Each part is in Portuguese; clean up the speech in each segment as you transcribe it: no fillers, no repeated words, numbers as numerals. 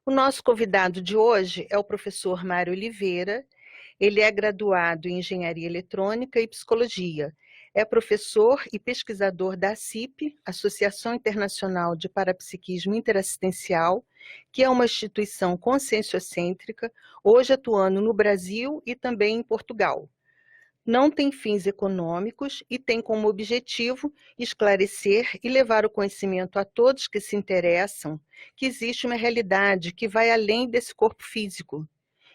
O nosso convidado de hoje é o professor Mário Oliveira. Ele é graduado em Engenharia Eletrônica e Psicologia. É professor e pesquisador da ACIP, Associação Internacional de Parapsiquismo Interassistencial, que é uma instituição conscienciocêntrica, hoje atuando no Brasil e também em Portugal. Não tem fins econômicos e tem como objetivo esclarecer e levar o conhecimento a todos que se interessam que existe uma realidade que vai além desse corpo físico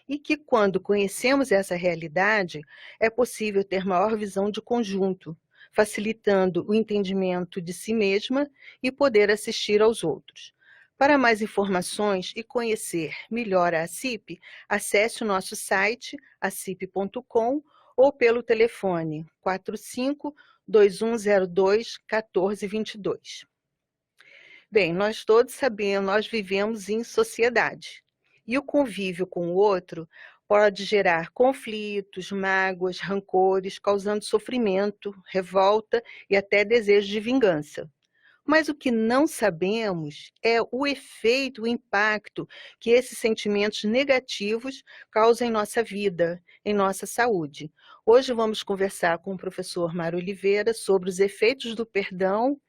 e que, quando conhecemos essa realidade, é possível ter maior visão de conjunto, facilitando o entendimento de si mesma e poder assistir aos outros. Para mais informações e conhecer melhor a ACIP, acesse o nosso site acip.com ou pelo telefone 45-2102-1422. Bem, nós todos sabemos, nós vivemos em sociedade. E o convívio com o outro pode gerar conflitos, mágoas, rancores, causando sofrimento, revolta e até desejo de vingança. Mas o que não sabemos é o efeito, o impacto que esses sentimentos negativos causam em nossa vida, em nossa saúde. Hoje vamos conversar com o professor Mário Oliveira sobre os efeitos do perdão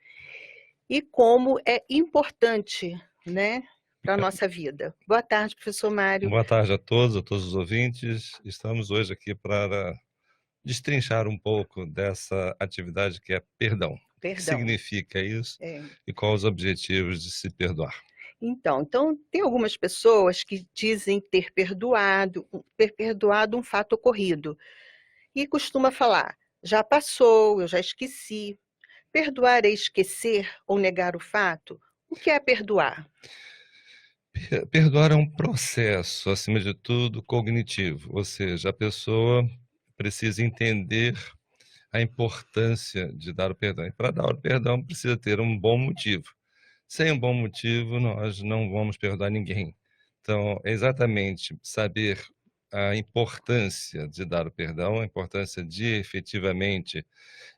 e como é importante, né, para a nossa vida. Boa tarde, professor Mário. Boa tarde a todos os ouvintes. Estamos hoje aqui para destrinchar um pouco dessa atividade que é perdão. O que Perdão. significa isso É. e quais os objetivos de se perdoar? Então, tem algumas pessoas que dizem ter perdoado um fato ocorrido e costuma falar, já passou, eu já esqueci. Perdoar é esquecer ou negar o fato? O que é perdoar? Perdoar é um processo, acima de tudo, cognitivo, ou seja, a pessoa precisa entender a importância de dar o perdão. E para dar o perdão precisa ter um bom motivo. Sem um bom motivo, nós não vamos perdoar ninguém. Então, é exatamente saber a importância de dar o perdão, a importância de efetivamente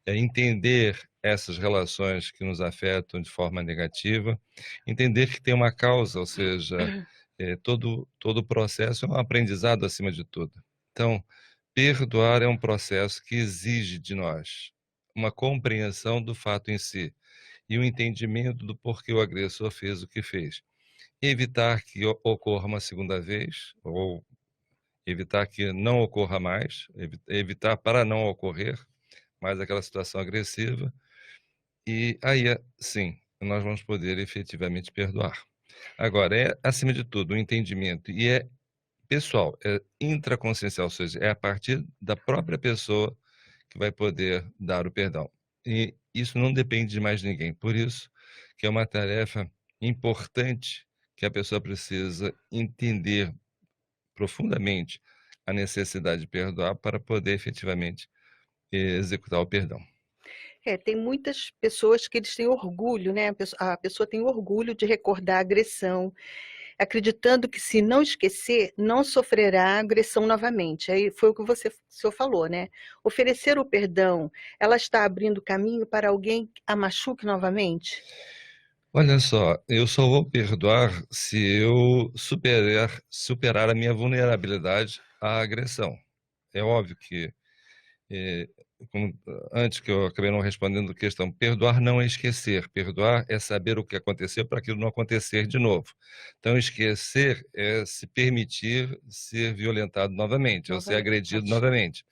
entender essas relações que nos afetam de forma negativa, entender que tem uma causa, ou seja, todo o processo é um aprendizado acima de tudo. Então, perdoar é um processo que exige de nós uma compreensão do fato em si e o entendimento do porquê o agressor fez o que fez. Evitar que ocorra uma segunda vez, ou evitar que não ocorra mais, evitar para não ocorrer mais aquela situação agressiva, e aí, sim, nós vamos poder efetivamente perdoar. Agora, é, acima de tudo, o entendimento, e é pessoal, é intraconsciencial, ou seja, é a partir da própria pessoa que vai poder dar o perdão. E isso não depende de mais ninguém. Por isso que é uma tarefa importante que a pessoa precisa entender profundamente a necessidade de perdoar para poder efetivamente executar o perdão. Tem muitas pessoas que eles têm orgulho, né? A pessoa tem orgulho de recordar a agressão, acreditando que se não esquecer, não sofrerá agressão novamente. Aí foi o que o senhor falou, né? Oferecer o perdão, ela está abrindo caminho para alguém que a machuque novamente? Olha só, eu só vou perdoar se eu superar a minha vulnerabilidade à agressão. É óbvio que eh, como, antes que eu acabei não respondendo a questão, perdoar não é esquecer, perdoar é saber o que aconteceu para aquilo não acontecer de novo. Então, esquecer é se permitir ser violentado novamente, ou ser agredido novamente.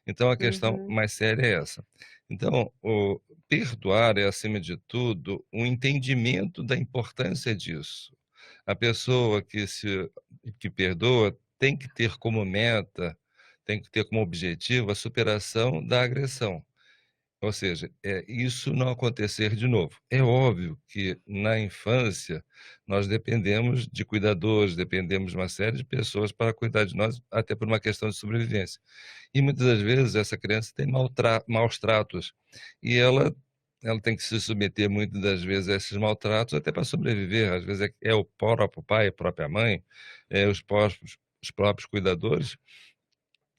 Então, a questão Uhum. mais séria é essa. Então, o perdoar é, acima de tudo, um entendimento da importância disso. A pessoa que perdoa tem que ter como meta, tem que ter como objetivo a superação da agressão. Ou seja, isso não acontecer de novo. É óbvio que na infância nós dependemos de cuidadores, dependemos de uma série de pessoas para cuidar de nós, até por uma questão de sobrevivência. E muitas das vezes essa criança tem maus tratos e ela tem que se submeter muitas das vezes a esses maltratos até para sobreviver. Às vezes é o próprio pai, a própria mãe, os próprios cuidadores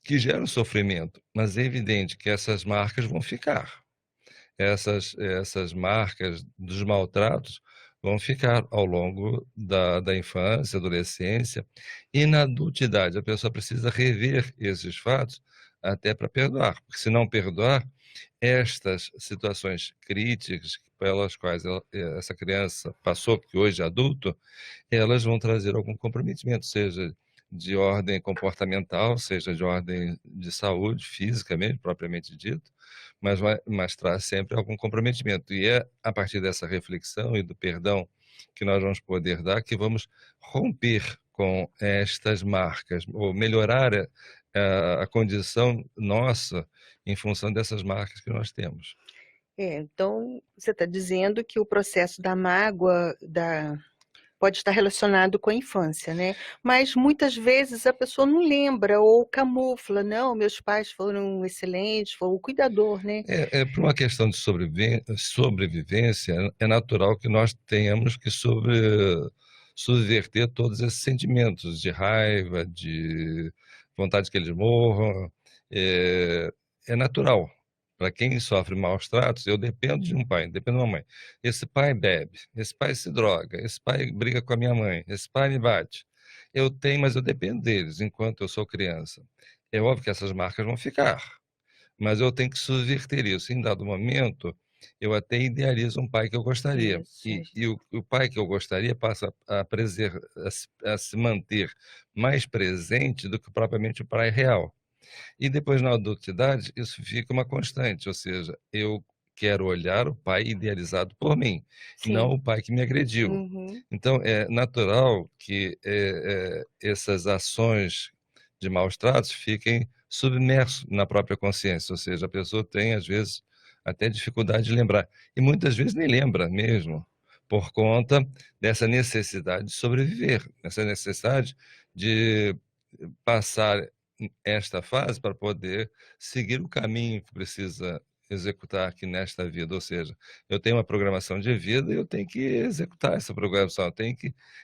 que geram sofrimento, mas é evidente que essas marcas vão ficar. Essas marcas dos maltratos vão ficar ao longo da infância, adolescência e na adultidade. A pessoa precisa rever esses fatos até para perdoar, porque se não perdoar, estas situações críticas pelas quais essa criança passou, que hoje é adulto, elas vão trazer algum comprometimento, seja de ordem comportamental, seja de ordem de saúde física mesmo, propriamente dito, mas traz sempre algum comprometimento. E é a partir dessa reflexão e do perdão que nós vamos poder dar que vamos romper com estas marcas, ou melhorar a condição nossa em função dessas marcas que nós temos. Então, você está dizendo que o processo da mágoa pode estar relacionado com a infância, né? Mas muitas vezes a pessoa não lembra ou camufla, não, meus pais foram excelentes, foi o cuidador, né? Por uma questão de sobrevivência, é natural que nós tenhamos que subverter todos esses sentimentos de raiva, de vontade que eles morram. É natural. Para quem sofre maus tratos, eu dependo de um pai, dependo de uma mãe. Esse pai bebe, esse pai se droga, esse pai briga com a minha mãe, esse pai me bate. Eu tenho, mas eu dependo deles enquanto eu sou criança. É óbvio que essas marcas vão ficar, mas eu tenho que subverter isso. Em dado momento, eu até idealizo um pai que eu gostaria. Isso. E o pai que eu gostaria passa a se manter mais presente do que propriamente o pai real. E depois, na adultidade, isso fica uma constante, ou seja, eu quero olhar o pai idealizado por mim, não Sim. o pai que me agrediu. Uhum. Então, é natural que essas ações de maus tratos fiquem submersos na própria consciência, ou seja, a pessoa tem, às vezes, até dificuldade de lembrar. E muitas vezes nem lembra mesmo, por conta dessa necessidade de sobreviver, essa necessidade de passar esta fase para poder seguir o caminho que precisa executar aqui nesta vida, ou seja, eu tenho uma programação de vida e eu tenho que executar essa programação,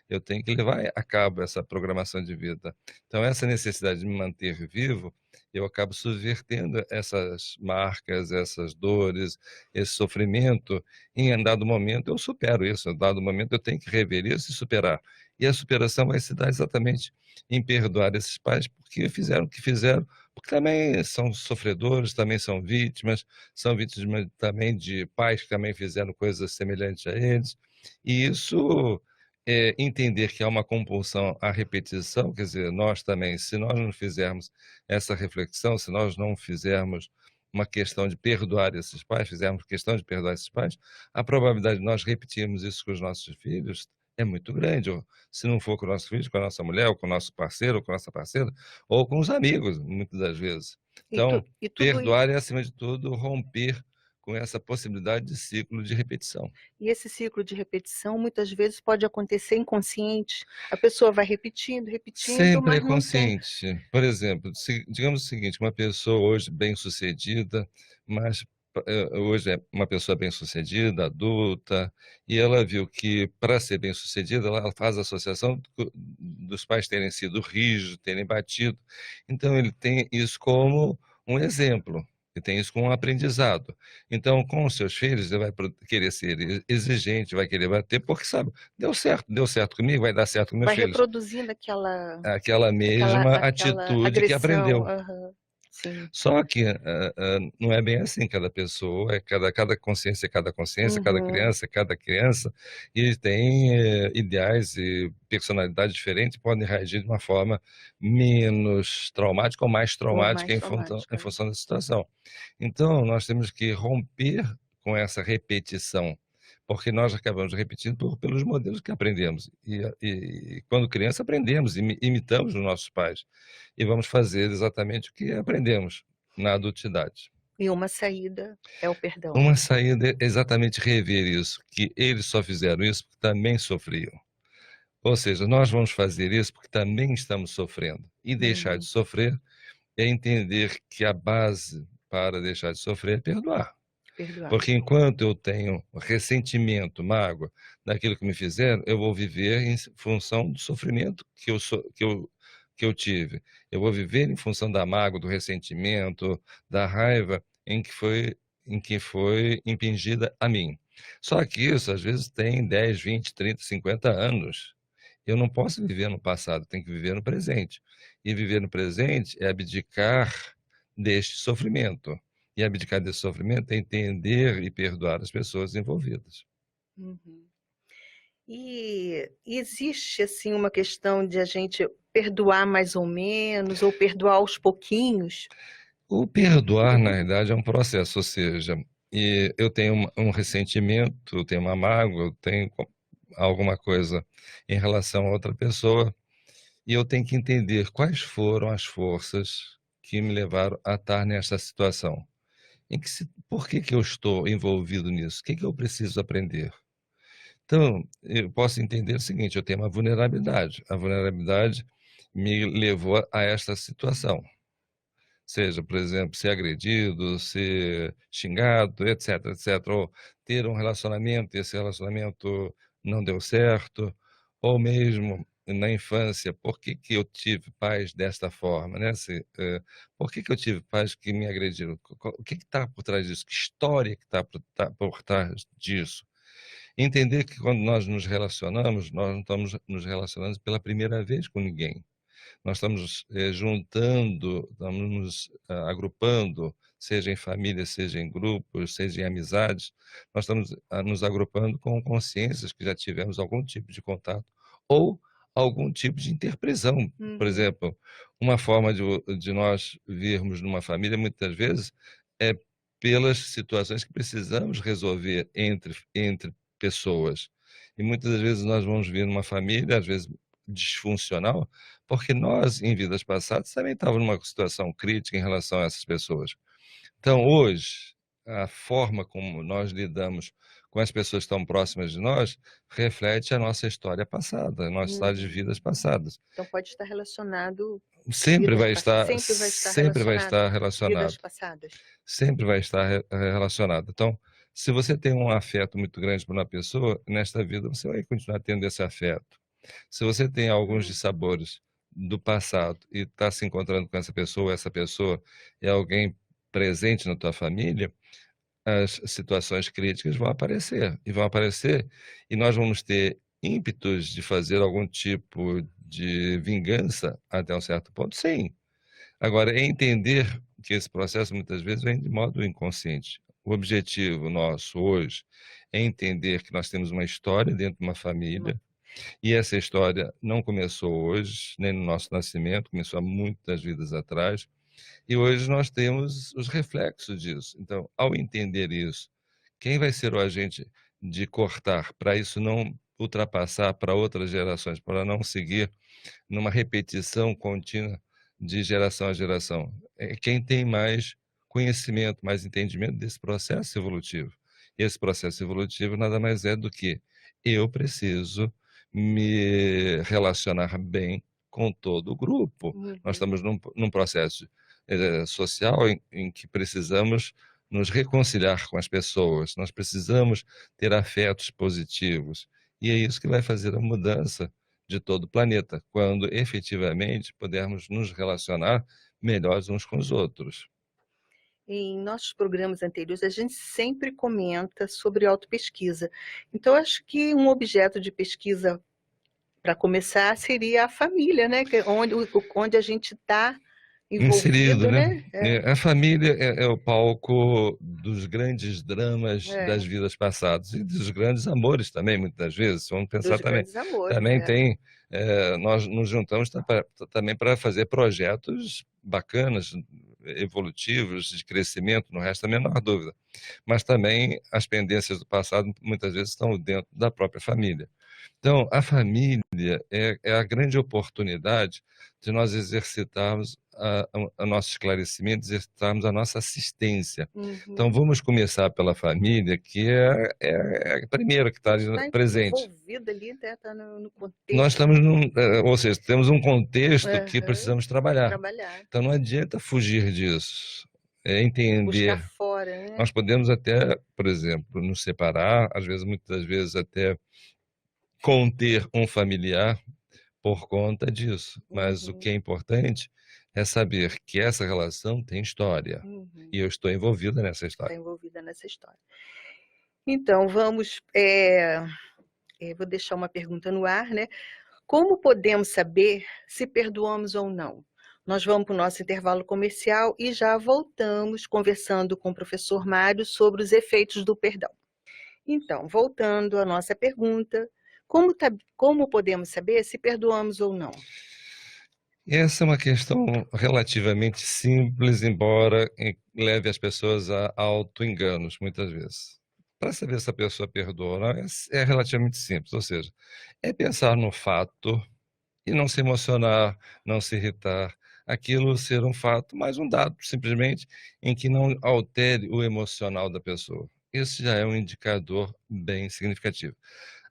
eu tenho que levar a cabo essa programação de vida. Então, essa necessidade de me manter vivo, eu acabo subvertendo essas marcas, essas dores, esse sofrimento. Em dado momento, eu supero isso, em dado momento, eu tenho que rever isso e superar. E a superação vai se dar exatamente em perdoar esses pais porque fizeram o que fizeram, porque também são sofredores, também são vítimas também de pais que também fizeram coisas semelhantes a eles. E isso entender que há uma compulsão à repetição, quer dizer, nós também, se nós não fizermos essa reflexão, se nós não fizermos uma questão de perdoar esses pais, fizermos questão de perdoar esses pais, a probabilidade de nós repetirmos isso com os nossos filhos é muito grande. Ou, se não for com o nosso filho, com a nossa mulher, ou com o nosso parceiro, ou com a nossa parceira, ou com os amigos, muitas das vezes. Então, E tudo perdoar é, acima de tudo, romper com essa possibilidade de ciclo de repetição. E esse ciclo de repetição muitas vezes pode acontecer inconsciente. A pessoa vai repetindo, repetindo, Sempre é mas não tem. consciente. Por exemplo, digamos o seguinte, uma pessoa hoje bem-sucedida, mas hoje é uma pessoa bem-sucedida, adulta, e ela viu que para ser bem-sucedida, ela faz a associação dos pais terem sido rígidos, terem batido. Então ele tem isso como um exemplo. E tem isso como um aprendizado. Então, com os seus filhos, ele vai querer ser exigente, vai querer bater, porque sabe, deu certo comigo, vai dar certo com meus Vai filhos. reproduzindo Aquela mesma aquela atitude que agressão. aprendeu. Aham. Sim. Só que não é bem assim, cada pessoa, cada consciência é Uhum. cada criança, e tem ideais e personalidades diferentes, podem reagir de uma forma menos traumática ou mais Ou traumática mais em traumática. função da situação. Então, nós temos que romper com essa repetição, porque nós acabamos repetindo pelos modelos que aprendemos. E quando criança, aprendemos, imitamos os nossos pais. E vamos fazer exatamente o que aprendemos na adultidade. E uma saída é o perdão. Uma saída é exatamente rever isso, que eles só fizeram isso porque também sofriam. Ou seja, nós vamos fazer isso porque também estamos sofrendo. E deixar de Uhum. sofrer é entender que a base para deixar de sofrer é perdoar. Perdoar. Porque enquanto eu tenho ressentimento, mágoa daquilo que me fizeram, eu vou viver em função do sofrimento que eu tive. Eu vou viver em função da mágoa, do ressentimento, da raiva em que foi impingida a mim. Só que isso, às vezes, tem 10, 20, 30, 50 anos. Eu não posso viver no passado, tenho que viver no presente. E viver no presente é abdicar deste sofrimento. E abdicar desse sofrimento é entender e perdoar as pessoas envolvidas. Uhum. E existe, assim, uma questão de a gente perdoar mais ou menos, ou perdoar aos pouquinhos? O perdoar, na verdade, é um processo, ou seja, eu tenho um ressentimento, eu tenho uma mágoa, eu tenho alguma coisa em relação a outra pessoa, e eu tenho que entender quais foram as forças que me levaram a estar nessa situação. Por que que eu estou envolvido nisso? O que que eu preciso aprender? Então, eu posso entender o seguinte: eu tenho uma vulnerabilidade. A vulnerabilidade me levou a esta situação. Seja, por exemplo, ser agredido, ser xingado, etc, etc, ou ter um relacionamento e esse relacionamento não deu certo, ou mesmo na infância, por que que eu tive pais desta forma, né? Por que que eu tive pais que me agrediram? O que está por trás disso? Que história que está por trás disso? Entender que quando nós nos relacionamos, nós não estamos nos relacionando pela primeira vez com ninguém. Nós estamos juntando, estamos nos agrupando, seja em família, seja em grupos, seja em amizades, nós estamos nos agrupando com consciências que já tivemos algum tipo de contato ou algum tipo de interprisão. Por Uhum. exemplo, uma forma de nós virmos numa família, muitas vezes, é pelas situações que precisamos resolver entre pessoas. E muitas das vezes nós vamos vir numa família, às vezes disfuncional, porque nós, em vidas passadas, também estávamos numa situação crítica em relação a essas pessoas. Então, hoje, a forma como nós lidamos com as pessoas que estão próximas de nós reflete a nossa história passada, a nossa história de Uhum. vidas passadas. Então pode estar relacionado Sempre vai estar, sempre vai relacionado estar vidas relacionado, passadas? sempre vai estar relacionado. Então, se você tem um afeto muito grande por uma pessoa, nesta vida você vai continuar tendo esse afeto. Se você tem alguns Hum. dissabores do passado e está se encontrando com essa pessoa é alguém presente na tua família, as situações críticas vão aparecer, e nós vamos ter ímpetos de fazer algum tipo de vingança até um certo ponto, sim. Agora, é entender que esse processo muitas vezes vem de modo inconsciente. O objetivo nosso hoje é entender que nós temos uma história dentro de uma Uma família, e essa história não começou hoje, nem no nosso nascimento, começou há muitas vidas atrás, e hoje nós temos os reflexos disso. Então, ao entender isso, quem vai ser o agente de cortar para isso não ultrapassar para outras gerações, para não seguir numa repetição contínua de geração a geração? É quem tem mais conhecimento, mais entendimento desse processo evolutivo. E esse processo evolutivo nada mais é do que eu preciso me relacionar bem com todo o grupo. Nós Uhum. estamos num processo social em que precisamos nos reconciliar com as pessoas, nós precisamos ter afetos positivos. E é isso que vai fazer a mudança de todo o planeta, quando efetivamente pudermos nos relacionar melhores uns com os outros. Em nossos programas anteriores, a gente sempre comenta sobre autopesquisa. Então, acho que um objeto de pesquisa, para começar, seria a família, né? Que é onde a gente está Inserido, envolvido, né? né? A família é o palco dos grandes dramas das É, vidas passadas e dos grandes amores também, muitas vezes. Vamos pensar dos também. grandes amores, Também é. tem, nós nos juntamos também para fazer projetos bacanas, evolutivos, de crescimento, não resta a menor dúvida. Mas também as pendências do passado muitas vezes estão dentro da própria família. Então, a família é a grande oportunidade de nós exercitarmos a nosso esclarecimento, exercitarmos a nossa assistência. Então, Uhum. vamos começar pela família, que é a primeira que está ali Está presente. envolvida ali, né? Está no Nós contexto. estamos ou seja, temos um contexto que Aham. precisamos trabalhar. Trabalhar, Então, não adianta fugir disso. É buscar entender. fora, né? Nós podemos até, por exemplo, nos separar, às vezes, muitas vezes até conter um familiar por conta disso. Mas o que Uhum. é importante é saber que essa relação tem história. E Uhum. eu estou envolvido nessa Está história. envolvida nessa história. Então, vamos, vou deixar uma pergunta no ar, né? Como podemos saber se perdoamos ou não? Nós vamos para o nosso intervalo comercial e já voltamos conversando com o professor Mário sobre os efeitos do perdão. Então, voltando à nossa pergunta, como podemos saber se perdoamos ou não? Essa é uma questão relativamente simples, embora leve as pessoas a auto-enganos, muitas vezes. Para saber se a pessoa perdoa ou não, é relativamente simples, ou seja, é pensar no fato e não se emocionar, não se irritar, aquilo ser um fato, mas um dado, simplesmente, em que não altere o emocional da pessoa. Isso já é um indicador bem significativo.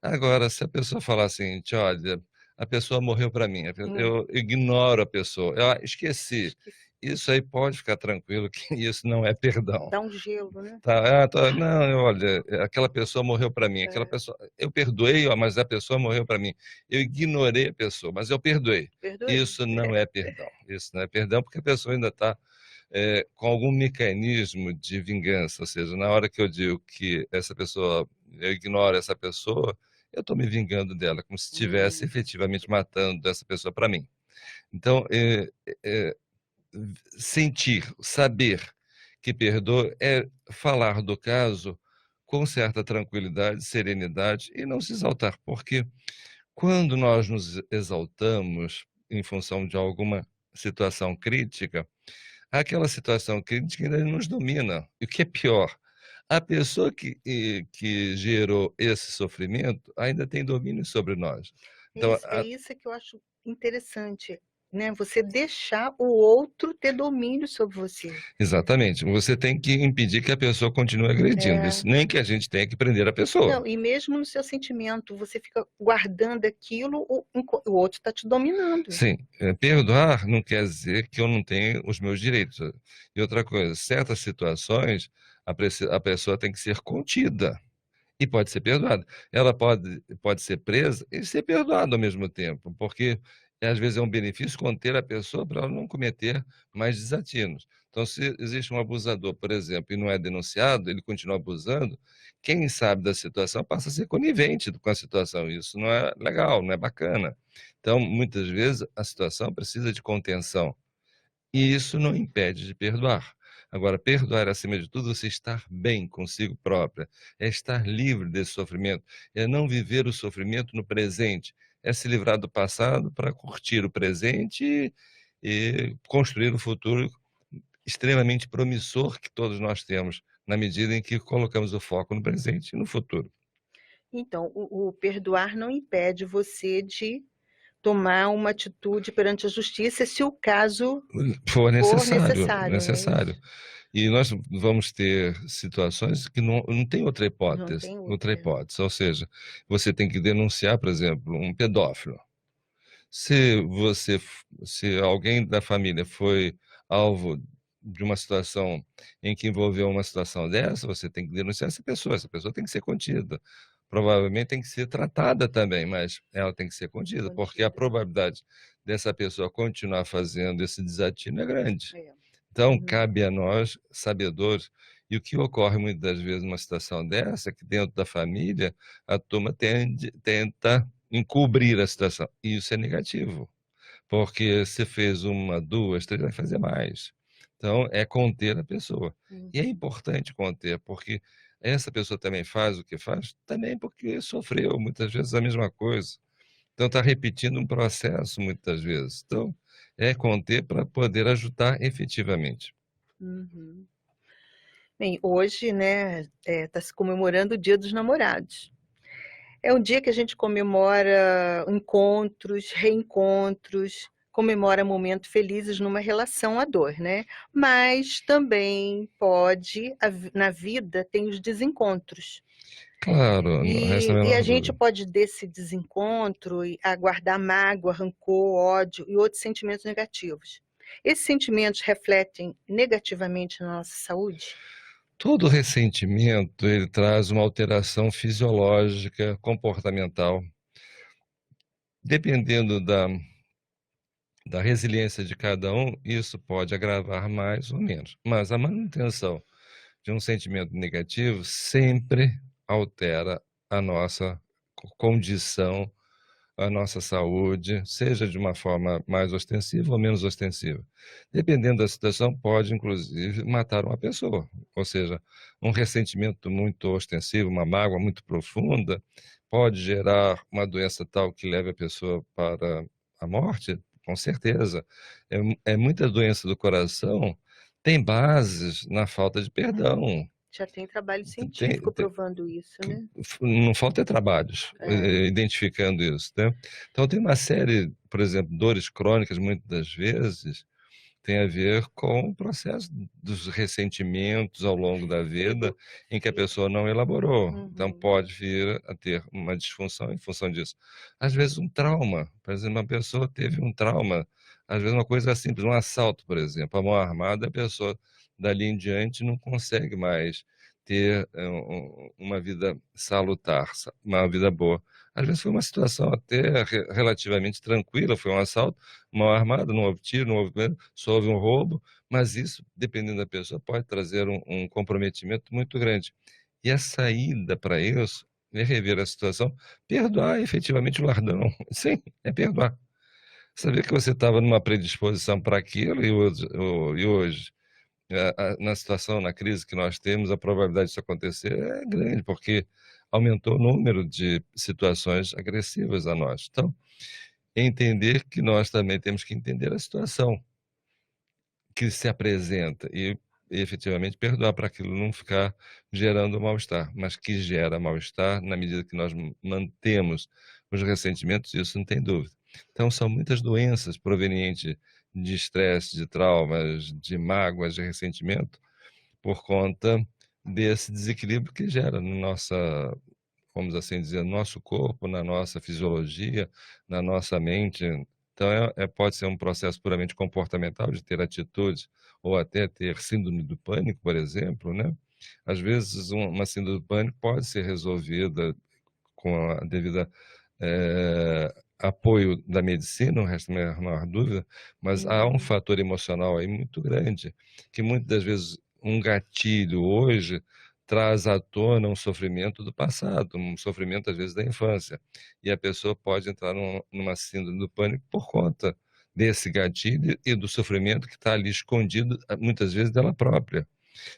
Agora, se a pessoa falar assim, olha, a pessoa morreu para mim, Hum, eu ignoro a pessoa, eu esqueci. esqueci. Isso aí pode ficar tranquilo que isso não é perdão. Dá um gelo, né? Não, olha, aquela pessoa morreu para mim, aquela É, pessoa, eu perdoei, ó, mas a pessoa morreu para mim. Eu ignorei a pessoa, mas eu perdoei. perdoei. Isso não é perdão. Isso não é perdão porque a pessoa ainda está com algum mecanismo de vingança, ou seja, na hora que eu digo que essa pessoa, eu ignoro essa pessoa, eu estou me vingando dela, como se estivesse efetivamente matando essa pessoa para mim. Então, é, sentir, saber que perdoa é falar do caso com certa tranquilidade, serenidade e não se exaltar, porque quando nós nos exaltamos em função de alguma situação crítica, aquela situação crítica ainda nos domina. E o que é pior, a pessoa que gerou esse sofrimento ainda tem domínio sobre nós. Então, É isso que eu acho interessante, né? Você deixar o outro ter domínio sobre você. exatamente, você tem que impedir que a pessoa continue agredindo. É, Isso nem que a gente tenha que prender a pessoa. não, e mesmo no seu sentimento, você fica guardando aquilo, o outro está te dominando. Sim, perdoar não quer dizer que eu não tenho os meus direitos. E outra coisa, certas situações a pessoa tem que ser contida. E pode ser perdoada. Ela pode ser presa e ser perdoada ao mesmo tempo, porque às vezes é um benefício conter a pessoa para ela não cometer mais desatinos. Então, se existe um abusador, por exemplo, e não é denunciado, ele continua abusando, quem sabe da situação passa a ser conivente com a situação. Isso não é legal, não é bacana. Então, muitas vezes, a situação precisa de contenção. E isso não impede de perdoar. Agora, perdoar, acima de tudo, você estar bem consigo própria, é estar livre desse sofrimento, é não viver o sofrimento no presente, é se livrar do passado para curtir o presente e construir um futuro extremamente promissor que todos nós temos, na medida em que colocamos o foco no presente e no futuro. Então, o perdoar não impede você de tomar uma atitude perante a justiça se o caso For for necessário, necessário, não é necessário. isso? E nós vamos ter situações que não tem Não tem outra outra. hipótese, ou seja, você tem que denunciar, por exemplo, um pedófilo. Se alguém da família foi alvo de uma situação em que envolveu uma situação dessa, você tem que denunciar essa pessoa tem que ser contida. Provavelmente tem que ser tratada também, mas ela tem que ser contida, porque a Contida. probabilidade dessa pessoa continuar fazendo esse desatino é grande. É. Então, Uhum. cabe a nós, sabedores, e o que ocorre muitas das vezes numa situação dessa, é que dentro da família, a turma tenta encobrir a situação. E isso é negativo, porque se fez uma, duas, três, vai fazer mais. Então, é conter a pessoa. E é Uhum. importante conter, porque essa pessoa também faz o que faz, também porque sofreu muitas vezes a mesma coisa. Então, está repetindo um processo muitas vezes. Então, é conter para poder ajudar efetivamente. Uhum. Bem, hoje, né, está se comemorando o Dia dos Namorados. É um dia que a gente comemora encontros, reencontros, comemora momentos felizes numa relação à dor, né? Mas também pode, na vida, tem os desencontros. Claro, não resta a E a menor gente dúvida. pode, desse desencontro, aguardar mágoa, rancor, ódio e outros sentimentos negativos. Esses sentimentos refletem negativamente na nossa saúde? Todo ressentimento, ele traz uma alteração fisiológica, comportamental. Dependendo da resiliência de cada um, isso pode agravar mais ou menos. Mas a manutenção de um sentimento negativo sempre altera a nossa condição, a nossa saúde, seja de uma forma mais ostensiva ou menos ostensiva. Dependendo da situação, pode inclusive matar uma pessoa. Ou seja, um ressentimento muito ostensivo, uma mágoa muito profunda, pode gerar uma doença tal que leve a pessoa para a morte, com certeza. Muita doença do coração tem bases na falta de perdão. Já tem trabalho Tem, científico provando isso, né? não falta trabalhos É. identificando isso, né? Então tem uma série, por exemplo, dores crônicas, muitas das vezes, tem a ver com o processo dos ressentimentos ao longo da vida em que a pessoa não elaborou. Então Uhum. pode vir a ter uma disfunção em função disso. Às vezes um trauma, por exemplo, uma pessoa teve um trauma, às vezes uma coisa simples, um assalto, por exemplo, a mão armada, a pessoa dali em diante não consegue mais ter uma vida salutar, uma vida boa. Às vezes foi uma situação até relativamente tranquila, foi um assalto, mão armada, não houve tiro, não houve, só houve um roubo, mas isso, dependendo da pessoa, pode trazer um comprometimento muito grande. E a saída para isso é rever a situação, perdoar efetivamente o lardão. Sim, é perdoar. Saber que você estava numa predisposição para aquilo e hoje na situação, na crise que nós temos, a probabilidade disso acontecer é grande, porque aumentou o número de situações agressivas a nós. Então, entender que nós também temos que entender a situação que se apresenta e efetivamente perdoar para aquilo não ficar gerando mal-estar, mas que gera mal-estar na medida que nós mantemos os ressentimentos, isso não tem dúvida. Então, são muitas doenças provenientes de estresse, de traumas, de mágoas, de ressentimento, por conta desse desequilíbrio que gera na nossa, vamos assim dizer, no nosso corpo, na nossa fisiologia, na nossa mente. Então, pode ser um processo puramente comportamental, de ter atitudes, ou até ter síndrome do pânico, por exemplo, né? Às vezes, uma síndrome do pânico pode ser resolvida com a devida apoio da medicina, não resta a menor dúvida, mas há um fator emocional aí muito grande, que muitas das vezes um gatilho hoje traz à tona um sofrimento do passado, um sofrimento às vezes da infância, e a pessoa pode entrar numa síndrome do pânico por conta desse gatilho e do sofrimento que está ali escondido, muitas vezes dela própria.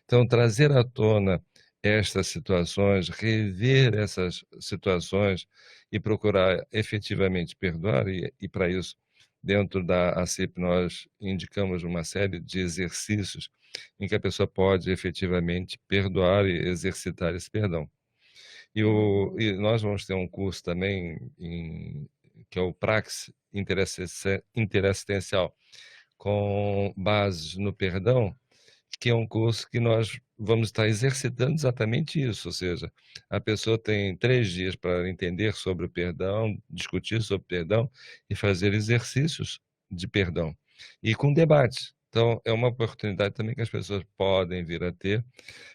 Então, trazer à tona estas situações, rever essas situações e procurar efetivamente perdoar, e para isso, dentro da ACIP, nós indicamos uma série de exercícios em que a pessoa pode efetivamente perdoar e exercitar esse perdão. E nós vamos ter um curso também, que é o Praxis Interassistencial, com bases no perdão, que é um curso que nós vamos estar exercitando exatamente isso, ou seja, a pessoa tem 3 dias para entender sobre o perdão, discutir sobre o perdão e fazer exercícios de perdão, e com debate. Então, é uma oportunidade também que as pessoas podem vir a ter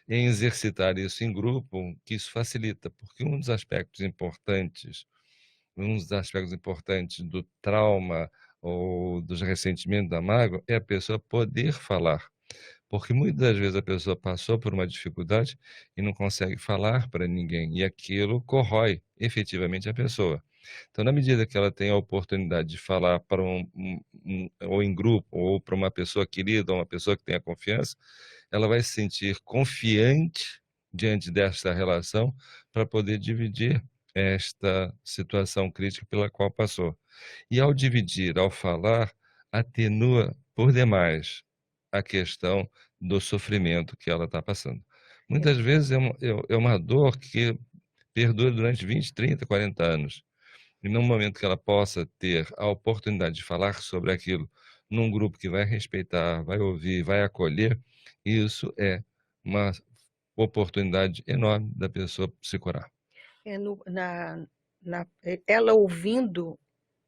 em exercitar isso em grupo, que isso facilita, porque um dos aspectos importantes do trauma ou dos ressentimentos, da mágoa, é a pessoa poder falar. Porque muitas das vezes a pessoa passou por uma dificuldade e não consegue falar para ninguém, e aquilo corrói efetivamente a pessoa. Então, na medida que ela tem a oportunidade de falar para ou em grupo, ou para uma pessoa querida, ou uma pessoa que tenha confiança, ela vai se sentir confiante diante desta relação para poder dividir esta situação crítica pela qual passou. E ao dividir, ao falar, atenua por demais a questão do sofrimento que ela está passando. Muitas vezes é uma dor que perdura durante 20, 30, 40 anos. E no momento que ela possa ter a oportunidade de falar sobre aquilo num grupo que vai respeitar, vai ouvir, vai acolher, isso é uma oportunidade enorme da pessoa se curar. Ela ouvindo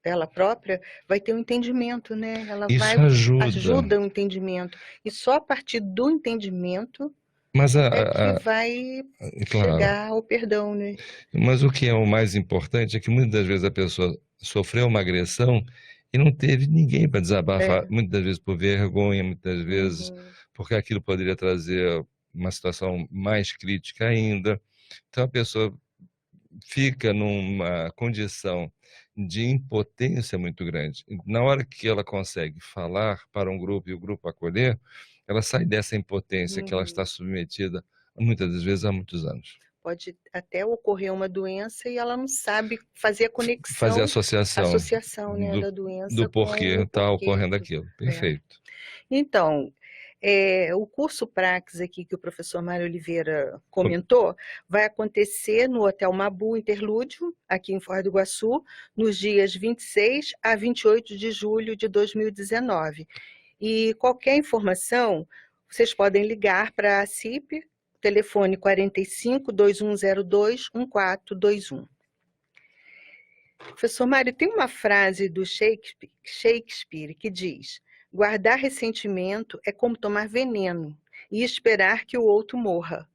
ela própria vai ter um entendimento, né? Ela Isso ajuda, ajuda o entendimento. E só a partir do entendimento mas é que vai claro, chegar ao perdão, né? mas o que é o mais importante é que muitas das vezes a pessoa sofreu uma agressão e não teve ninguém para desabafar, É. muitas das vezes por vergonha, muitas vezes Uhum. porque aquilo poderia trazer uma situação mais crítica ainda. Então a pessoa fica numa condição de impotência muito grande. Na hora que ela consegue falar para um grupo e o grupo acolher, ela sai dessa impotência que ela está submetida, muitas das vezes, há muitos anos. Pode até ocorrer uma doença e ela não sabe fazer a Fazer a conexão, associação né, da do doença com porquê o está porquê ocorrendo que aquilo. é. Perfeito. Então, o curso Praxis aqui que o professor Mário Oliveira comentou, vai acontecer no Hotel Mabu Interlúdio, aqui em Foz do Iguaçu, nos dias 26 a 28 de julho de 2019. E qualquer informação, vocês podem ligar para a CIP, telefone 45-2102-1421. Professor Mário, tem uma frase do Shakespeare que diz: guardar ressentimento é como tomar veneno e esperar que o outro morra.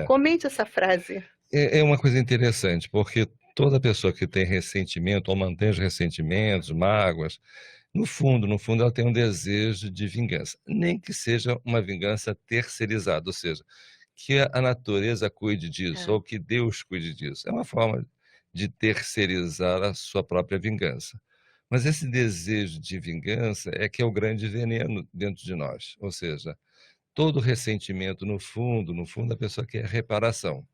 Comente essa frase. É uma coisa interessante, porque toda pessoa que tem ressentimento ou mantém os ressentimentos, mágoas, no fundo, ela tem um desejo de vingança. Nem que seja uma vingança terceirizada, ou seja, que a natureza cuide disso, ou que Deus cuide disso. É uma forma de terceirizar a sua própria vingança. Mas esse desejo de vingança é que é o grande veneno dentro de nós. Ou seja, todo ressentimento, no fundo, a pessoa quer reparação.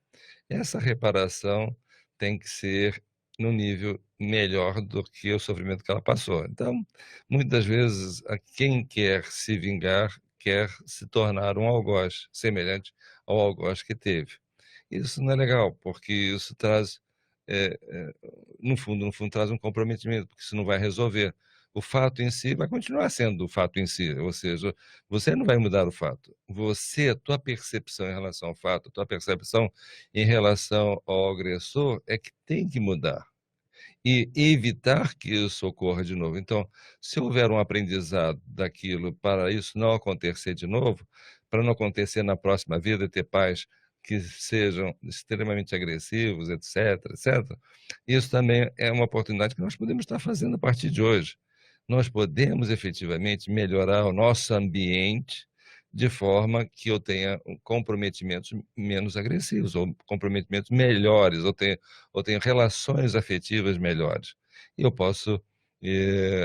Essa reparação tem que ser no nível melhor do que o sofrimento que ela passou. Então, muitas vezes, quem quer se vingar quer se tornar um algoz, semelhante ao algoz que teve. Isso não é legal, porque isso traz, no fundo, traz um comprometimento, porque isso não vai resolver. O fato em si vai continuar sendo o fato em si, ou seja, você não vai mudar o fato. Você, a tua percepção em relação ao fato, a tua percepção em relação ao agressor é que tem que mudar e evitar que isso ocorra de novo. Então, se houver um aprendizado daquilo para isso não acontecer de novo, para não acontecer na próxima vida, ter pais que sejam extremamente agressivos, etc., etc., isso também é uma oportunidade que nós podemos estar fazendo a partir de hoje. Nós podemos efetivamente melhorar o nosso ambiente de forma que eu tenha comprometimentos menos agressivos, ou comprometimentos melhores, ou tenho relações afetivas melhores. E eu posso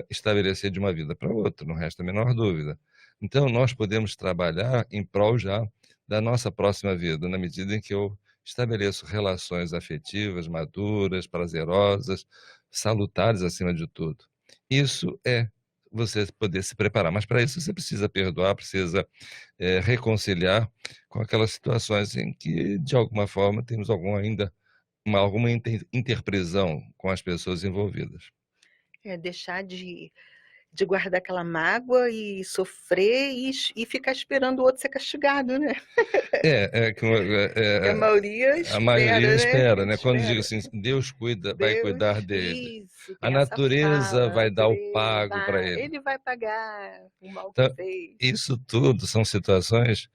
estabelecer de uma vida para outra, não resta a menor dúvida. Então, nós podemos trabalhar em prol já da nossa próxima vida, na medida em que eu estabeleço relações afetivas, maduras, prazerosas, salutares acima de tudo. Isso é você poder se preparar, mas para isso você precisa perdoar, precisa reconciliar com aquelas situações em que, de alguma forma, temos alguma interprisão com as pessoas envolvidas. Deixar de guardar aquela mágoa e sofrer e ficar esperando o outro ser castigado, né? Que a maioria A maioria espera, né? espera, né? Quando digo assim, Deus vai cuidar dele. Isso, A tem essa natureza fala, vai dar o pago para ele. ele vai pagar o mal que Então, fez. isso tudo são situações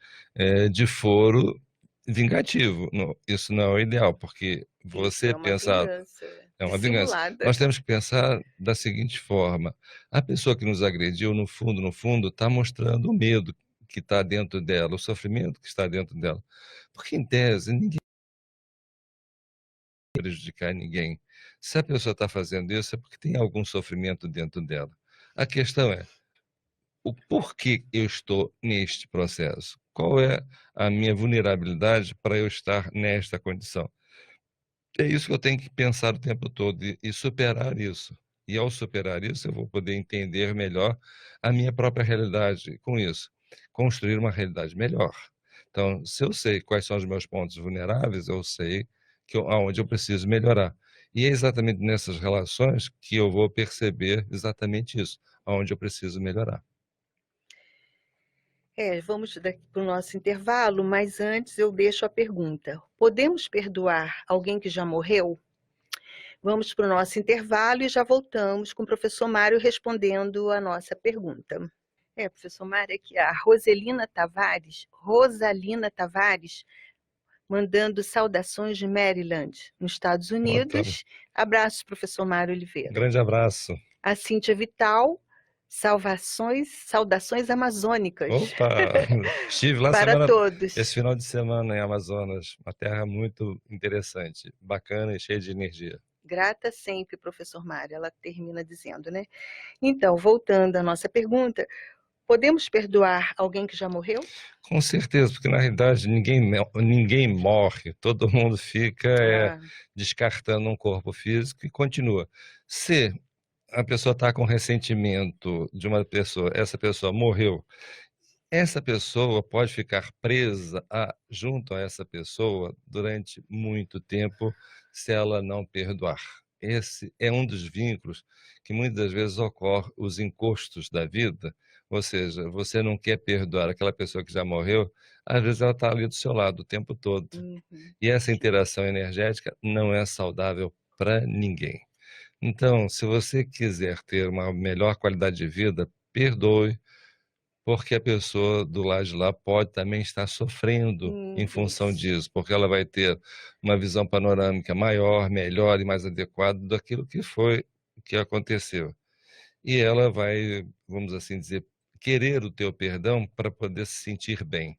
de foro vingativo. Isso não é o ideal, porque Isso você é uma pensar vingança é uma vingança. dissimulada. Nós temos que pensar da seguinte forma: a pessoa que nos agrediu, no fundo, está mostrando o medo que está dentro dela, o sofrimento que está dentro dela. Porque, em tese, ninguém quer prejudicar ninguém. Se a pessoa está fazendo isso, é porque tem algum sofrimento dentro dela. A questão é, o porquê eu estou neste processo? Qual é a minha vulnerabilidade para eu estar nesta condição? É isso que eu tenho que pensar o tempo todo e superar isso. E ao superar isso, eu vou poder entender melhor a minha própria realidade com isso, construir uma realidade melhor. Então, se eu sei quais são os meus pontos vulneráveis, eu sei aonde eu preciso melhorar. E é exatamente nessas relações que eu vou perceber exatamente isso, aonde eu preciso melhorar. Vamos para o nosso intervalo, mas antes eu deixo a pergunta: podemos perdoar alguém que já morreu? Vamos para o nosso intervalo e já voltamos com o professor Mário respondendo a nossa pergunta. Professor Mário, aqui a Rosalina Tavares, mandando saudações de Maryland, nos Estados Unidos. Abraço, professor Mário Oliveira. Grande abraço. A Cíntia Vital, Saudações amazônicas Opa! Estive lá para esse todos. final de semana em Amazonas, uma terra muito interessante, bacana e cheia de energia. Grata sempre, professor Mário, ela termina dizendo, né? Então, voltando à nossa pergunta, podemos perdoar alguém que já morreu? Com certeza, porque na realidade ninguém morre, todo mundo fica Ah, descartando um corpo físico e continua. Se a pessoa está com ressentimento de uma pessoa, essa pessoa morreu, essa pessoa pode ficar presa junto a essa pessoa durante muito tempo se ela não perdoar. Esse é um dos vínculos que muitas das vezes ocorre os encostos da vida, ou seja, você não quer perdoar aquela pessoa que já morreu, às vezes ela está ali do seu lado o tempo todo. uhum. E essa interação energética não é saudável para ninguém. Então, se você quiser ter uma melhor qualidade de vida, perdoe, porque a pessoa do lado de lá pode também estar sofrendo em função Isso. disso, porque ela vai ter uma visão panorâmica maior, melhor e mais adequada daquilo que foi, que aconteceu. E ela vai, vamos assim dizer, querer o teu perdão para poder se sentir bem.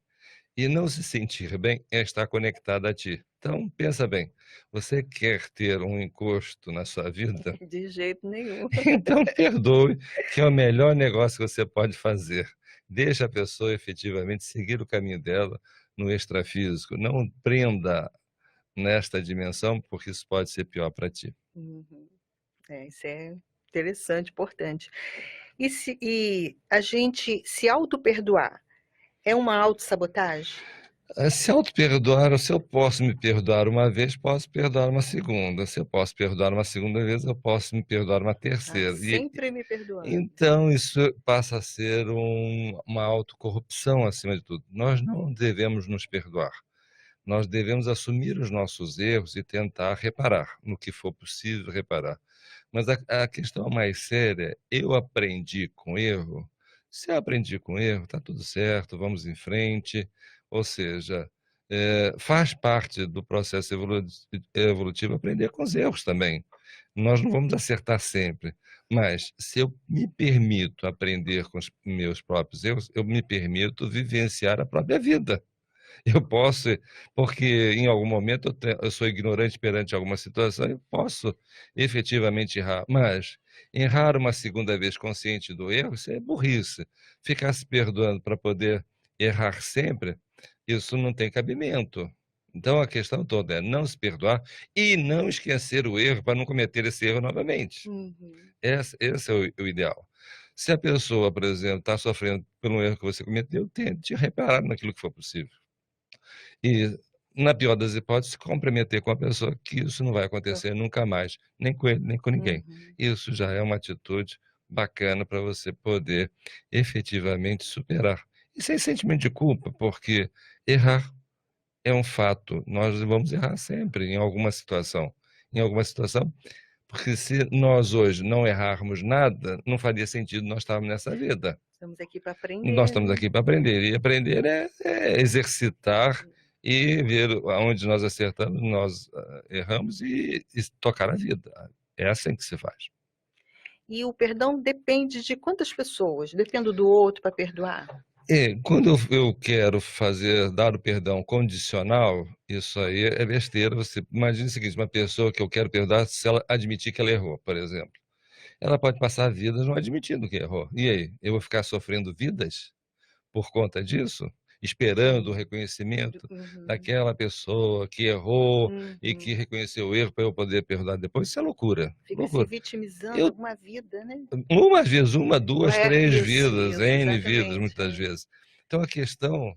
E não se sentir bem é estar conectada a ti. Então, pensa bem, você quer ter um encosto na sua vida? De jeito nenhum. Então perdoe, que é o melhor negócio que você pode fazer. Deixa a pessoa efetivamente seguir o caminho dela no extrafísico. Não prenda nesta dimensão, porque isso pode ser pior para ti. Uhum. Isso é interessante, importante. E a gente se auto-perdoar é uma autossabotagem? Se auto-perdoar, se eu posso me perdoar uma vez, posso perdoar uma segunda. Se eu posso perdoar uma segunda vez, eu posso me perdoar uma Ah, terceira. sempre me perdoando. Então, isso passa a ser uma autocorrupção, acima de tudo. Nós não devemos nos perdoar. Nós devemos assumir os nossos erros e tentar reparar, no que for possível reparar. Mas a questão mais séria é, eu aprendi com erro? Se eu aprendi com erro, está tudo certo, vamos em frente. Ou seja, faz parte do processo evolutivo aprender com os erros também. Nós não vamos acertar sempre, mas se eu me permito aprender com os meus próprios erros, eu me permito vivenciar a própria vida. Eu posso, porque em algum momento eu sou ignorante perante alguma situação e posso efetivamente errar, mas errar uma segunda vez consciente do erro, isso é burrice. Ficar se perdoando para poder errar sempre, isso não tem cabimento. Então a questão toda é não se perdoar e não esquecer o erro para não cometer esse erro novamente. Uhum. Esse é o ideal. Se a pessoa, por exemplo, está sofrendo por um erro que você cometeu, tente reparar naquilo que for possível. E, na pior das hipóteses, se comprometer com a pessoa, que isso não vai acontecer nunca mais, nem com ele, nem com ninguém. Uhum. Isso já é uma atitude bacana para você poder efetivamente superar. E sem sentimento de culpa, porque errar é um fato. Nós vamos errar sempre em alguma situação. Em alguma situação, porque se nós hoje não errarmos nada, não faria sentido nós estarmos nessa vida. Estamos aqui para Nós aprender, estamos né? aqui para aprender, e aprender é exercitar e ver aonde nós acertamos, nós erramos e tocar a vida. É assim que se faz. E o perdão depende de quantas pessoas? Dependo do outro para perdoar? Quando eu quero dar o perdão condicional, isso aí é besteira. Você imagina o seguinte, uma pessoa que eu quero perdoar, se ela admitir que ela errou, por exemplo. Ela pode passar vidas não admitindo que errou. E aí, eu vou ficar sofrendo vidas por conta disso, esperando o Sim. reconhecimento Uhum. daquela pessoa que errou e que Uhum. reconheceu o erro para eu poder perdoar depois, isso é loucura, Fica se loucura. vitimizando Eu, alguma vida, né? uma vez, uma, duas, três vidas, Isso, N vidas, exatamente. muitas vezes. Então a questão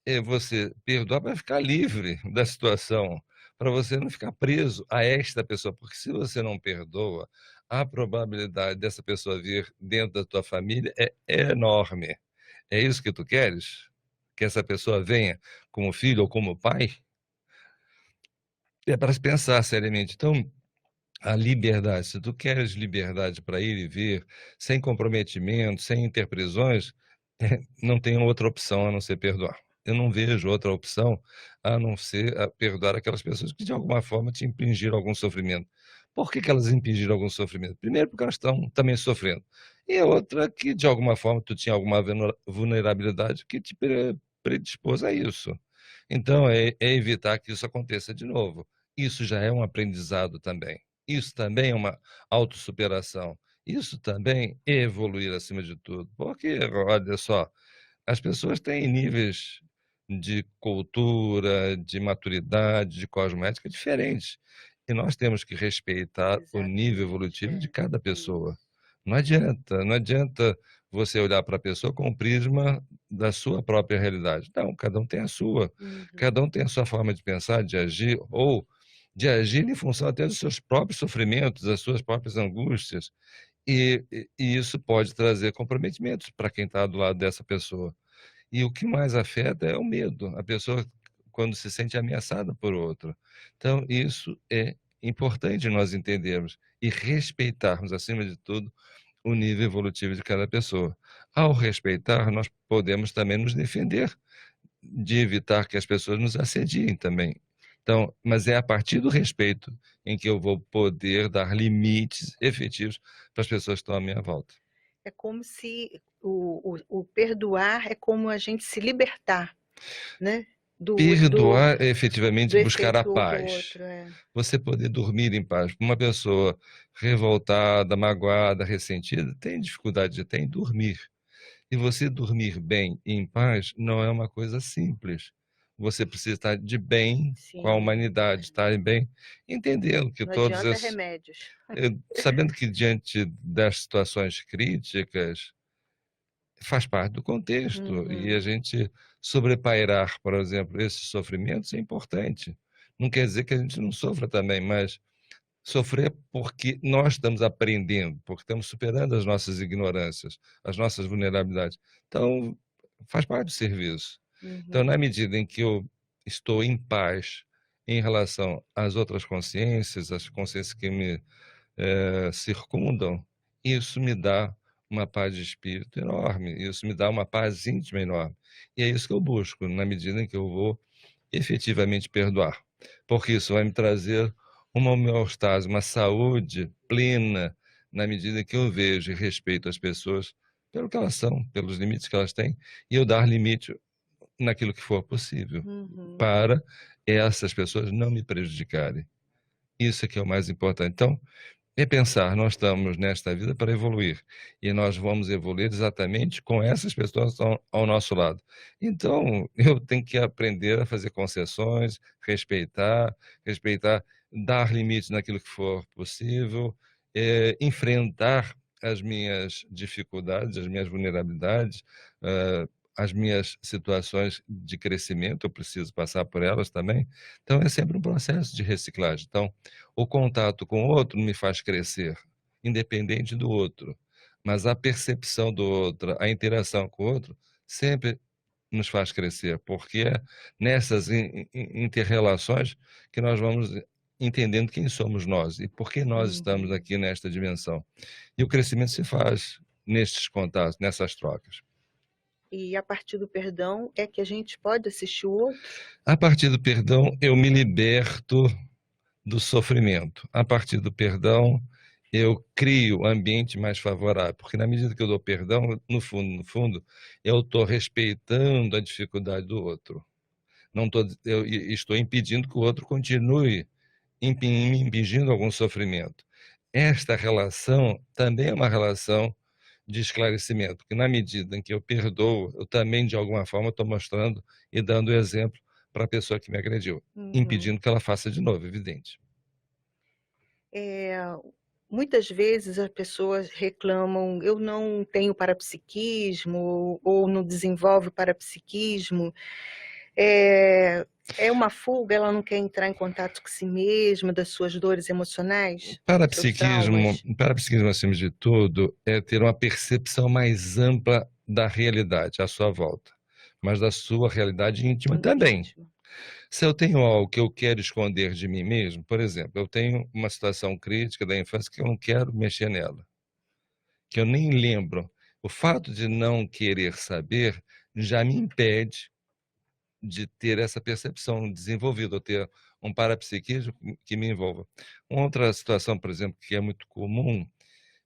é você perdoar para ficar livre da situação, para você não ficar preso a esta pessoa, porque se você não perdoa, a probabilidade dessa pessoa vir dentro da tua família é enorme. É isso que tu queres? Que essa pessoa venha como filho ou como pai? É para se pensar seriamente. Então, a liberdade, se tu queres liberdade para ir e vir, sem comprometimento, sem interprisões, não tem outra opção a não ser perdoar. Eu não vejo outra opção a não ser perdoar aquelas pessoas que de alguma forma te impingiram algum sofrimento. Por que elas impingiram algum sofrimento? Primeiro, porque elas estão também sofrendo. e outra que, de alguma forma, tu tinha alguma vulnerabilidade que te predispôs a isso. Então, é evitar que isso aconteça de novo. Isso já é um aprendizado também. Isso também é uma autossuperação. Isso também é evoluir acima de tudo. Porque, olha só, as pessoas têm níveis de cultura, de maturidade, de cosmética diferentes. E nós temos que respeitar o nível Exatamente, evolutivo de cada pessoa. isso. Não adianta você olhar para a pessoa com o prisma da sua própria realidade. Não, cada um tem a sua. Uhum. Cada um tem a sua forma de pensar, de agir, ou de agir em função até dos seus próprios sofrimentos, das suas próprias angústias. E isso pode trazer comprometimentos para quem está do lado dessa pessoa. E o que mais afeta é o medo, a pessoa quando se sente ameaçada por outro. Então, isso é importante nós entendermos e respeitarmos, acima de tudo, o nível evolutivo de cada pessoa. Ao respeitar, nós podemos também nos defender de evitar que as pessoas nos assediem também. Então, mas é a partir do respeito em que eu vou poder dar limites efetivos para as pessoas que estão à minha volta. É como se o perdoar é como a gente se libertar, né? Perdoar é Do efetivamente buscar a efeito do paz. outro. É. Você poder dormir em paz. Uma pessoa revoltada, magoada, ressentida, tem dificuldade até em dormir. E você dormir bem e em paz não é uma coisa simples. Você precisa estar de bem com a Sim, humanidade, estar bem, entendendo que não todos adianta esses. remédios. Sabendo que diante das situações críticas, faz parte do contexto. E a Uhum, gente sobrepairar, por exemplo, esses sofrimentos é importante. Não quer dizer que a gente não sofra também, mas sofrer porque nós estamos aprendendo, porque estamos superando as nossas ignorâncias, as nossas vulnerabilidades. Então, faz parte do serviço. Então, na uhum, medida em que eu estou em paz em relação às outras consciências, as consciências que me circundam, isso me dá uma paz de espírito enorme, isso me dá uma paz íntima enorme. E é isso que eu busco, na medida em que eu vou efetivamente perdoar, porque isso vai me trazer uma homeostase, uma saúde plena, na medida em que eu vejo e respeito as pessoas pelo que elas são, pelos limites que elas têm, e eu dar limite naquilo que for possível, uhum. para essas pessoas não me prejudicarem. Isso é que é o mais importante. Então, é pensar, nós estamos nesta vida para evoluir, e nós vamos evoluir exatamente com essas pessoas que estão ao nosso lado. Então, eu tenho que aprender a fazer concessões, respeitar, dar limites naquilo que for possível, enfrentar as minhas dificuldades, as minhas vulnerabilidades, as minhas situações de crescimento, eu preciso passar por elas também. Então, é sempre um processo de reciclagem. Então, o contato com o outro me faz crescer, independente do outro. Mas a percepção do outro, a interação com o outro, sempre nos faz crescer, porque é nessas interrelações que nós vamos entendendo quem somos nós e por que nós estamos Uhum. aqui nesta dimensão. E o crescimento se faz nestes contatos, nessas trocas. E a partir do perdão é que a gente pode assistir o outro? A partir do perdão, eu me liberto do sofrimento. A partir do perdão, eu crio ambiente mais favorável, porque na medida que eu dou perdão, no fundo, eu estou respeitando a dificuldade do outro. Não tô, eu estou impedindo que o outro continue me impingindo algum sofrimento. Esta relação também é uma relação de esclarecimento, porque na medida em que eu perdoo, eu também, de alguma forma, estou mostrando e dando exemplo para a pessoa que me agrediu, Uhum. impedindo que ela faça de novo, evidente. É, muitas vezes as pessoas reclamam, eu não tenho parapsiquismo, ou não desenvolve parapsiquismo. É, é uma fuga, ela não quer entrar em contato com si mesma, das suas dores emocionais, seus traumas. Parapsiquismo, acima de tudo, é ter uma percepção mais ampla da realidade à sua volta, mas da sua realidade íntima também. Íntima. Se eu tenho algo que eu quero esconder de mim mesmo, por exemplo, eu tenho uma situação crítica da infância que eu não quero mexer nela, que eu nem lembro. O fato de não querer saber já me impede de ter essa percepção desenvolvida, ou ter um parapsiquismo que me envolva. Uma outra situação, por exemplo, que é muito comum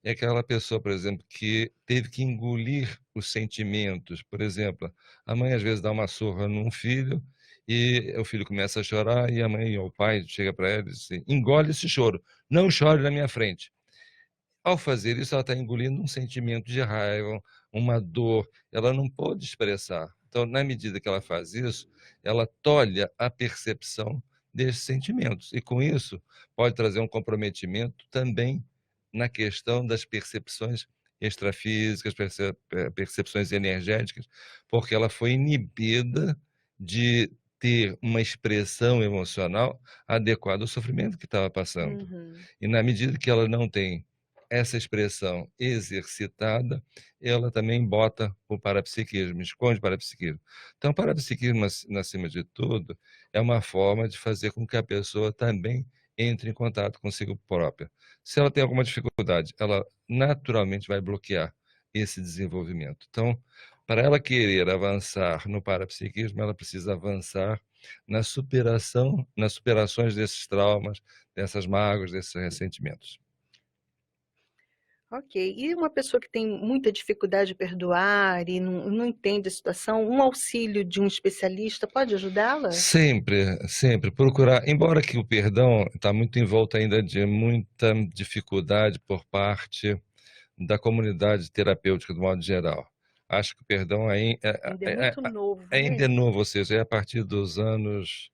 é aquela pessoa, por exemplo, que teve que engolir os sentimentos. Por exemplo, a mãe às vezes dá uma surra num filho e o filho começa a chorar e a mãe ou o pai chega para ela e diz assim: engole esse choro, não chore na minha frente. Ao fazer isso, ela está engolindo um sentimento de raiva, uma dor, ela não pode expressar. Então, na medida que ela faz isso, ela tolhe a percepção desses sentimentos. E com isso, pode trazer um comprometimento também na questão das percepções extrafísicas, percepções energéticas, porque ela foi inibida de ter uma expressão emocional adequada ao sofrimento que estava passando. Uhum. E na medida que ela não tem essa expressão exercitada, ela também bota o parapsiquismo, esconde o parapsiquismo. Então, o parapsiquismo, acima de tudo, é uma forma de fazer com que a pessoa também entre em contato consigo própria. Se ela tem alguma dificuldade, ela naturalmente vai bloquear esse desenvolvimento. Então, para ela querer avançar no parapsiquismo, ela precisa avançar na superação, nas superações desses traumas, dessas mágoas, desses ressentimentos. Ok. E uma pessoa que tem muita dificuldade de perdoar e não entende a situação, um auxílio de um especialista pode ajudá-la? Sempre, sempre procurar, embora que o perdão está muito envolto ainda de muita dificuldade por parte da comunidade terapêutica do modo geral. Acho que o perdão aí Ainda é muito novo, ainda é né? novo, ou seja, é a partir dos anos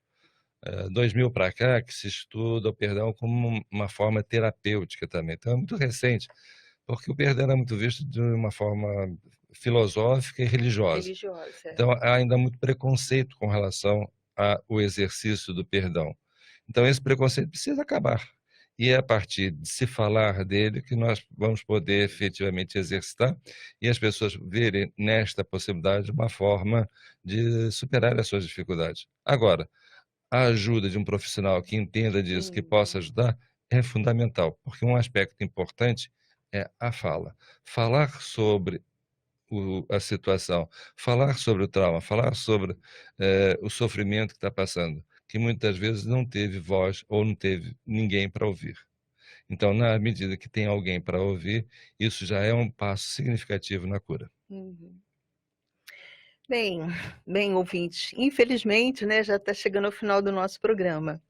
2000 para cá que se estuda o perdão como uma forma terapêutica também. Então é muito recente, porque o perdão era muito visto de uma forma filosófica e religiosa. Religiosa. É. Então, há ainda muito preconceito com relação ao exercício do perdão. Então, esse preconceito precisa acabar. E é a partir de se falar dele que nós vamos poder efetivamente exercitar e as pessoas verem nesta possibilidade uma forma de superar as suas dificuldades. Agora, a ajuda de um profissional que entenda disso, que possa Uhum. ajudar, é fundamental, porque um aspecto importante é a fala. Falar sobre a situação, falar sobre o trauma, falar sobre o sofrimento que está passando, que muitas vezes não teve voz ou não teve ninguém para ouvir. Então, na medida que tem alguém para ouvir, isso já é um passo significativo na cura. Uhum. Bem, bem, ouvintes, infelizmente, né, já está chegando ao final do nosso programa.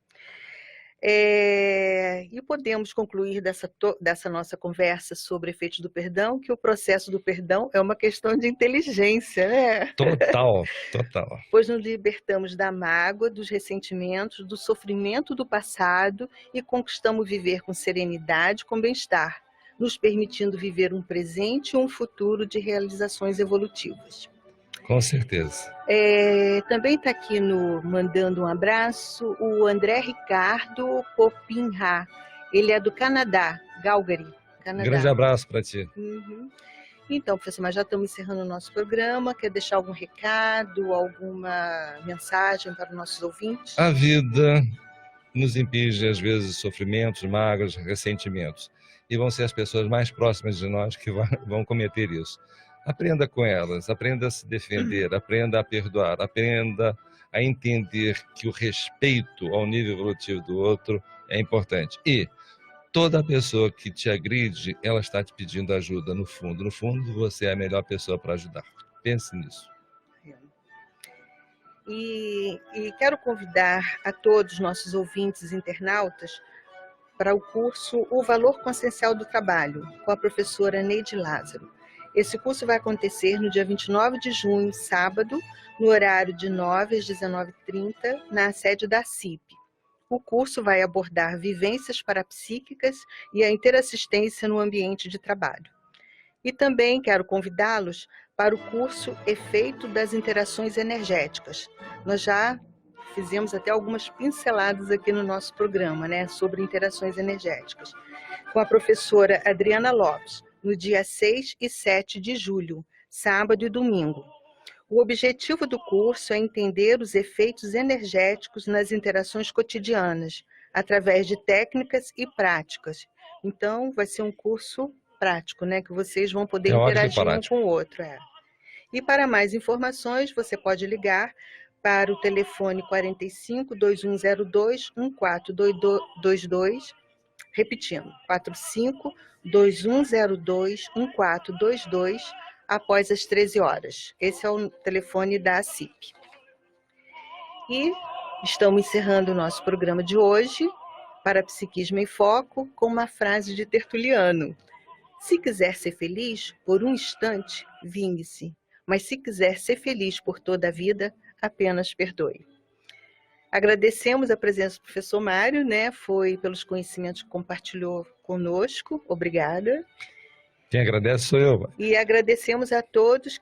E podemos concluir dessa nossa conversa sobre efeitos do perdão, que o processo do perdão é uma questão de inteligência, né? Total, total. Pois nos libertamos da mágoa, dos ressentimentos, do sofrimento do passado e conquistamos viver com serenidade, com bem-estar, nos permitindo viver um presente e um futuro de realizações evolutivas. Com certeza. Também está aqui mandando um abraço o André Ricardo Popinha. Ele é do Canadá, Calgary, Canadá. Grande abraço para ti. Uhum. Então, professor, mas já estamos encerrando o nosso programa. Quer deixar algum recado, alguma mensagem para os nossos ouvintes? A vida nos impinge, às vezes, sofrimentos, mágoas, ressentimentos. E vão ser as pessoas mais próximas de nós que vão cometer isso. Aprenda com elas, aprenda a se defender, aprenda a perdoar, aprenda a entender que o respeito ao nível evolutivo do outro é importante. E toda pessoa que te agride, ela está te pedindo ajuda, no fundo. No fundo, você é a melhor pessoa para ajudar. Pense nisso. E quero convidar a todos os nossos ouvintes internautas para o curso O Valor Consciencial do Trabalho, com a professora Neide Lázaro. Esse curso vai acontecer no dia 29 de junho, sábado, no horário de 9 às 19h30, na sede da CIP. O curso vai abordar vivências parapsíquicas e a interassistência no ambiente de trabalho. E também quero convidá-los para o curso Efeito das Interações Energéticas. Nós já fizemos até algumas pinceladas aqui no nosso programa, né, sobre interações energéticas, com a professora Adriana Lopes, no dia 6 e 7 de julho, sábado e domingo. O objetivo do curso é entender os efeitos energéticos nas interações cotidianas, através de técnicas e práticas. Então, vai ser um curso prático, né, que vocês vão poder interagir um com o outro. E para mais informações, você pode ligar para o telefone 45 2102 1422 Repetindo, 45-2102-1422, após as 13 horas. Esse é o telefone da ACIP. E estamos encerrando o nosso programa de hoje, Parapsiquismo em Foco, com uma frase de Tertuliano. Se quiser ser feliz, por um instante, vingue-se. Mas se quiser ser feliz por toda a vida, apenas perdoe. Agradecemos a presença do professor Mário, né? Foi pelos conhecimentos que compartilhou conosco. Obrigada. Quem agradece sou eu. E agradecemos a todos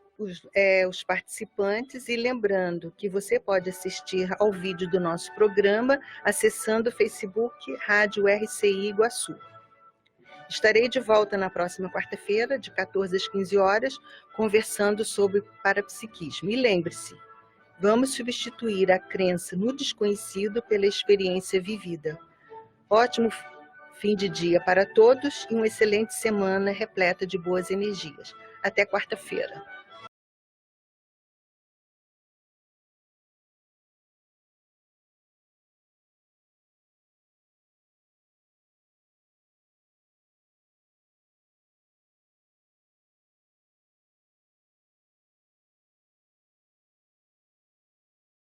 os participantes, e lembrando que você pode assistir ao vídeo do nosso programa acessando o Facebook Rádio RCI Iguaçu. Estarei de volta na próxima quarta-feira, de 14 às 15 horas, conversando sobre parapsiquismo. E lembre-se, vamos substituir a crença no desconhecido pela experiência vivida. Ótimo fim de dia para todos e uma excelente semana repleta de boas energias. Até quarta-feira.